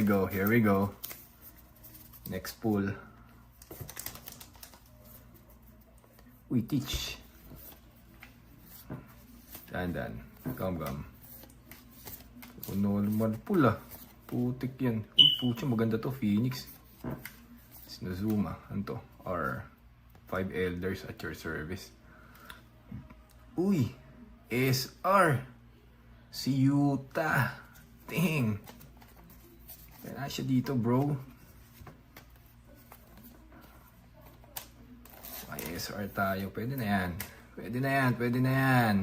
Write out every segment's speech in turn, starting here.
we go. Here we go. Next pull. Uy, teach. Dandan. Gum. Normal pull ah. Putik yan. Uy, putya, maganda to. Phoenix. Sinazuma. Ano to? Or 5 elders at your service. Uy, SR. Si Yuta. Dang. Kaya siya dito, bro. May SR tayo. Pwede na yan. Pwede na yan.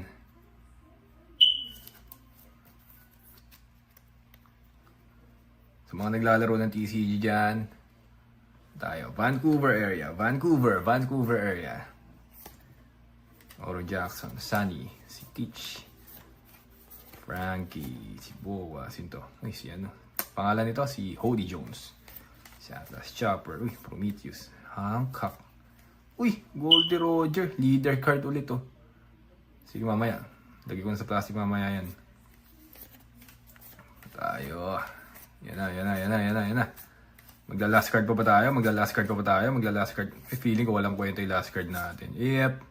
Sa mga naglalaro ng TCG dyan, tayo. Vancouver area. Oro Jackson, Sunny, si Teach, Frankie, si Boa, sinto. Uy, si ano. Pangalan nito, si Hody Jones. Si Atlas Chopper. Uy, Prometheus. Hancock. Uy, Goldie Roger. Leader card ulit oh. Sige mamaya. Lagi ko na sa plastic mamaya yan. Tayo. Yan na. Magla-last card pa ba tayo? Magla-last card. Feeling ko walang kwento yung last card natin. Yep.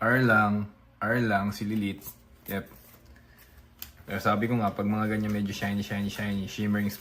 R lang, si Lilith. Yep. Pero sabi ko nga, pag mga ganyan medyo shiny, shimmering